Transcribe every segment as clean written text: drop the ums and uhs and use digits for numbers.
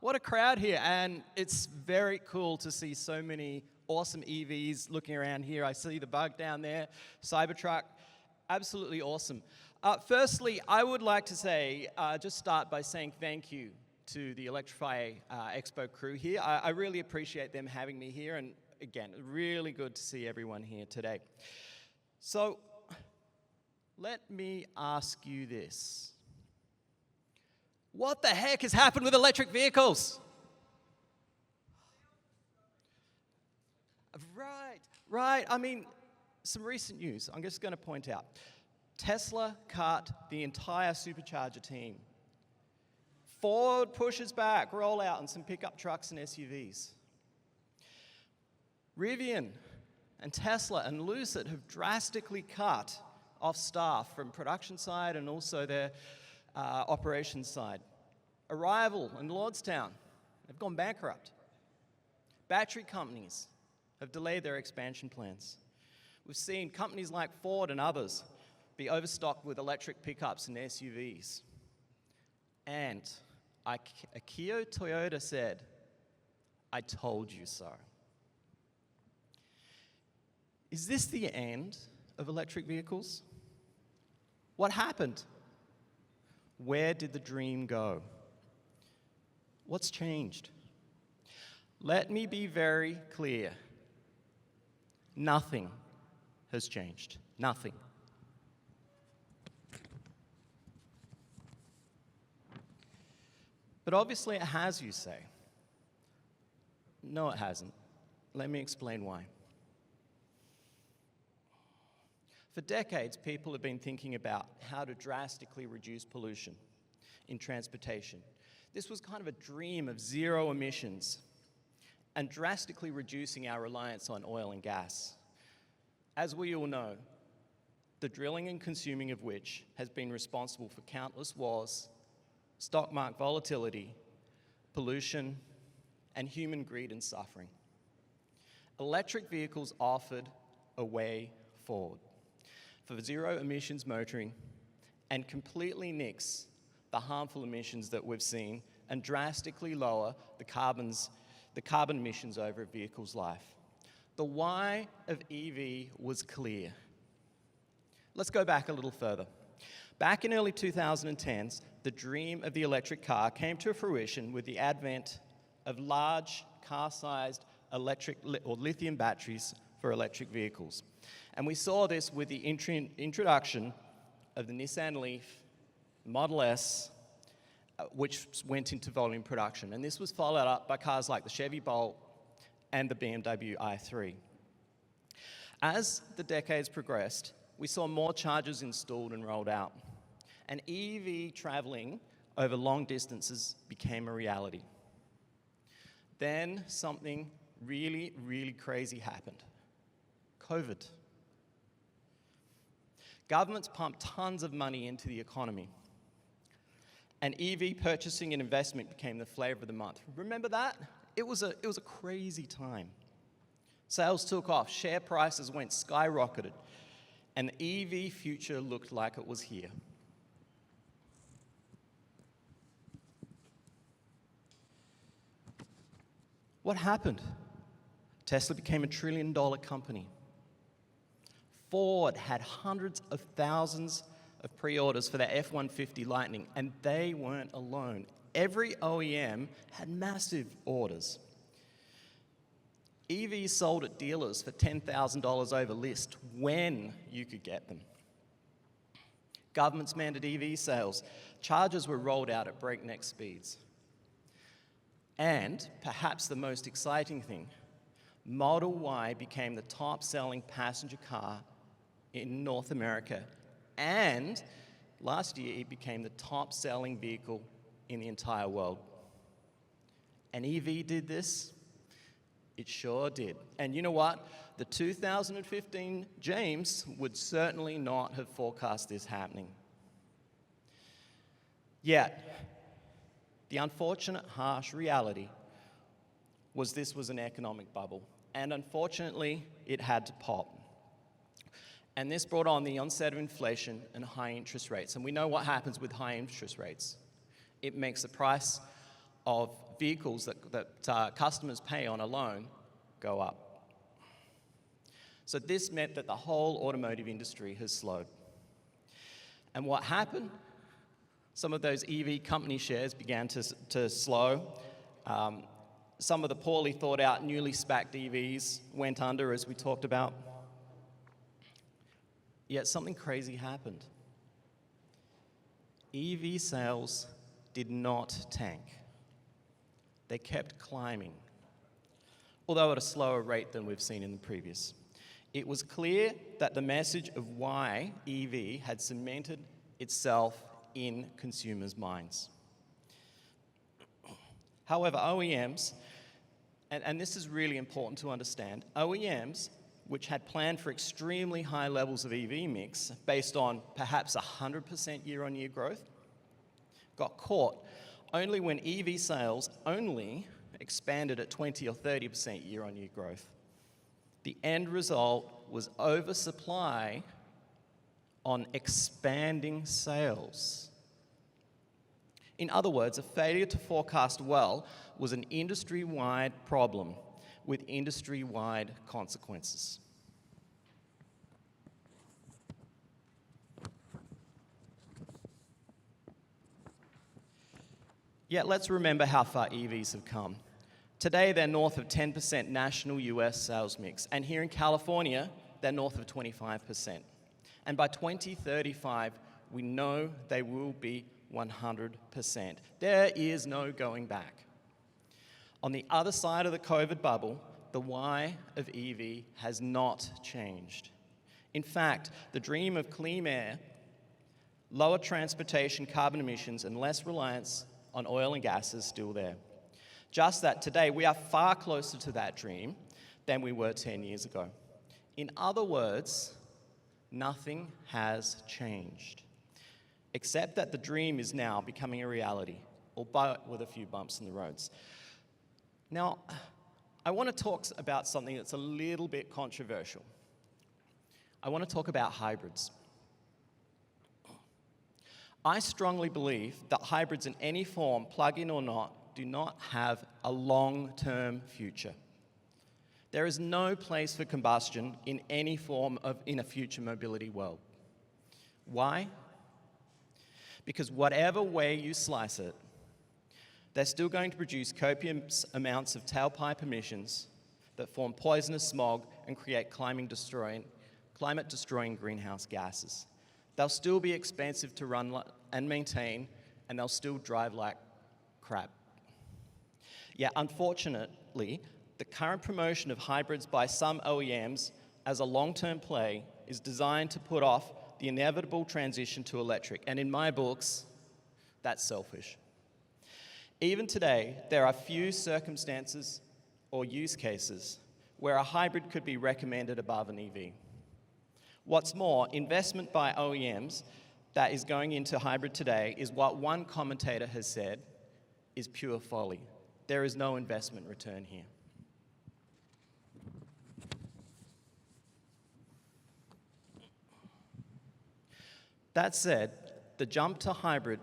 What a crowd here, and it's very cool to see so many awesome EVs looking around here. I see the Bug down there, Cybertruck, absolutely awesome. Firstly, I would like to say, just start by saying thank you to the Electrify Expo crew here. I really appreciate them having me here, and again, really good to see everyone here today. So, let me ask you this. What the heck has happened with electric vehicles? Right. I mean, some recent news I'm just going to point out. Tesla cut the entire supercharger team. Ford pushes back rollout on some pickup trucks and SUVs. Rivian and Tesla and Lucid have drastically cut off staff from production side and also their operations side. Arrival and Lordstown have gone bankrupt. Battery companies have delayed their expansion plans. We've seen companies like Ford and others be overstocked with electric pickups and SUVs. And Akio Toyota said, "I told you so." Is this the end of electric vehicles? What happened? Where did the dream go? What's changed? Let me be very clear. Nothing has changed. Nothing. But obviously it has, you say. No, it hasn't. Let me explain why. For decades, people have been thinking about how to drastically reduce pollution in transportation. This was kind of a dream of zero emissions and drastically reducing our reliance on oil and gas. As we all know, the drilling and consuming of which has been responsible for countless wars, stock market volatility, pollution, and human greed and suffering. Electric vehicles offered a way forward for zero emissions motoring and completely nix the harmful emissions that we've seen and drastically lower the carbon emissions over a vehicle's life. The why of EV was clear. Let's go back a little further. Back in early 2010s, the dream of the electric car came to fruition with the advent of large car-sized electric or lithium batteries for electric vehicles. And we saw this with the introduction of the Nissan Leaf, Model S, which went into volume production. And this was followed up by cars like the Chevy Bolt and the BMW i3. As the decades progressed, we saw more chargers installed and rolled out. And EV traveling over long distances became a reality. Then something really, really crazy happened. COVID. Governments pumped tons of money into the economy. And EV purchasing and investment became the flavor of the month. Remember that? It was a crazy time. Sales took off, share prices went skyrocketed, and the EV future looked like it was here. What happened? Tesla became a $1 trillion company. Ford had hundreds of thousands of pre-orders for their F-150 Lightning, and they weren't alone. Every OEM had massive orders. EVs sold at dealers for $10,000 over list when you could get them. Governments mandated EV sales. Chargers were rolled out at breakneck speeds. And perhaps the most exciting thing, Model Y became the top-selling passenger car in North America, and last year it became the top-selling vehicle in the entire world. And EV did this? It sure did. And you know what? The 2015 James would certainly not have forecast this happening. Yet, the unfortunate, harsh reality was this was an economic bubble. And unfortunately, it had to pop. And this brought on the onset of inflation and high interest rates. And we know what happens with high interest rates. It makes the price of vehicles that customers pay on a loan go up. So this meant that the whole automotive industry has slowed. And what happened? Some of those EV company shares began to slow. Some of the poorly thought out, newly SPAC'd EVs went under, as we talked about. Yet something crazy happened. EV sales did not tank. They kept climbing, although at a slower rate than we've seen in the previous. It was clear that the message of why EV had cemented itself in consumers' minds. However, OEMs, and this is really important to understand, OEMs, which had planned for extremely high levels of EV mix based on perhaps 100% year-on-year growth, got caught only when EV sales only expanded at 20 or 30% year-on-year growth. The end result was oversupply on expanding sales. In other words, a failure to forecast well was an industry-wide problem with industry-wide consequences. Yet let's remember how far EVs have come. Today, they're north of 10% national US sales mix, and here in California, they're north of 25%. And by 2035, we know they will be 100%. There is no going back. On the other side of the COVID bubble, the why of EV has not changed. In fact, the dream of clean air, lower transportation carbon emissions, and less reliance on oil and gas is still there. Just that today we are far closer to that dream than we were 10 years ago. In other words, nothing has changed, except that the dream is now becoming a reality, albeit with a few bumps in the roads. Now, I want to talk about something that's a little bit controversial. I want to talk about hybrids. I strongly believe that hybrids in any form, plug-in or not, do not have a long-term future. There is no place for combustion in any form in a future mobility world. Why? Because whatever way you slice it, they're still going to produce copious amounts of tailpipe emissions that form poisonous smog and create climate-destroying greenhouse gases. They'll still be expensive to run and maintain, and they'll still drive like crap. Yet, unfortunately, the current promotion of hybrids by some OEMs as a long-term play is designed to put off the inevitable transition to electric, and in my books, that's selfish. Even today, there are few circumstances or use cases where a hybrid could be recommended above an EV. What's more, investment by OEMs that is going into hybrid today is what one commentator has said is pure folly. There is no investment return here. That said, the jump to hybrid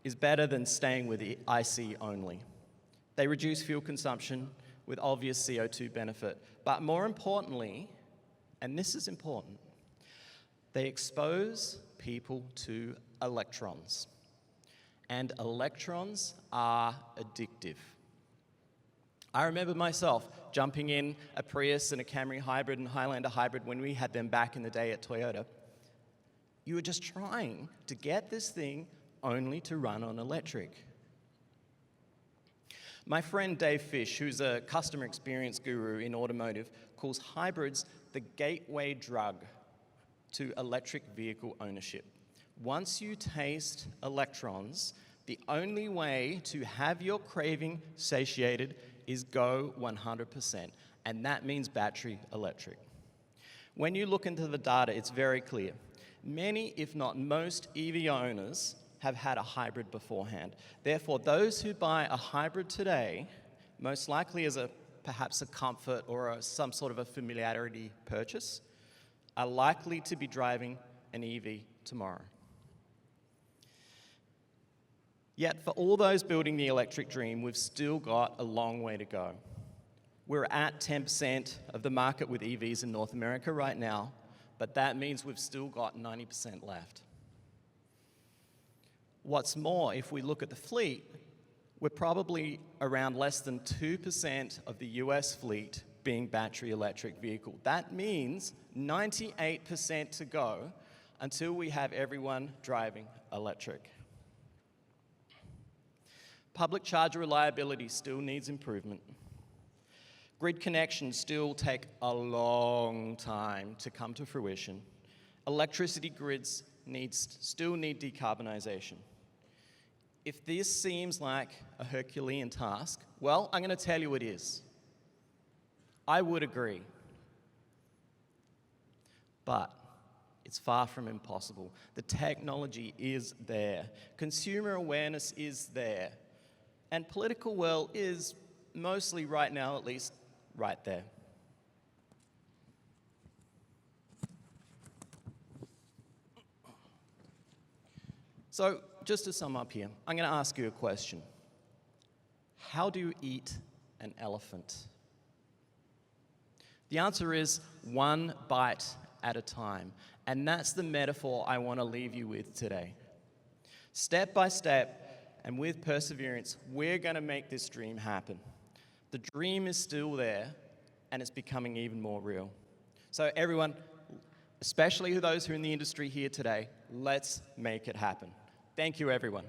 is better than staying with the IC only. They reduce fuel consumption with obvious CO2 benefit. But more importantly, and this is important, they expose people to electrons. And electrons are addictive. I remember myself jumping in a Prius and a Camry hybrid and Highlander hybrid when we had them back in the day at Toyota. You were just trying to get this thing only to run on electric. My friend Dave Fish, who's a customer experience guru in automotive, calls hybrids the gateway drug to electric vehicle ownership. Once you taste electrons, the only way to have your craving satiated is go 100%, and that means battery electric. When you look into the data, it's very clear. Many, if not most, EV owners have had a hybrid beforehand. Therefore, those who buy a hybrid today, most likely as perhaps a comfort or some sort of a familiarity purchase, are likely to be driving an EV tomorrow. Yet for all those building the electric dream, we've still got a long way to go. We're at 10% of the market with EVs in North America right now, but that means we've still got 90% left. What's more, if we look at the fleet, we're probably around less than 2% of the US fleet being battery electric vehicle. That means 98% to go until we have everyone driving electric. Public charger reliability still needs improvement. Grid connections still take a long time to come to fruition. Electricity grids still need decarbonization. If this seems like a Herculean task, well, I'm going to tell you it is. I would agree. But it's far from impossible. The technology is there. Consumer awareness is there. And political will is mostly right now, at least, right there. So, just to sum up here, I'm going to ask you a question. How do you eat an elephant? The answer is one bite at a time. And that's the metaphor I want to leave you with today. Step by step, and with perseverance, we're going to make this dream happen. The dream is still there, and it's becoming even more real. So everyone, especially those who are in the industry here today, let's make it happen. Thank you, everyone.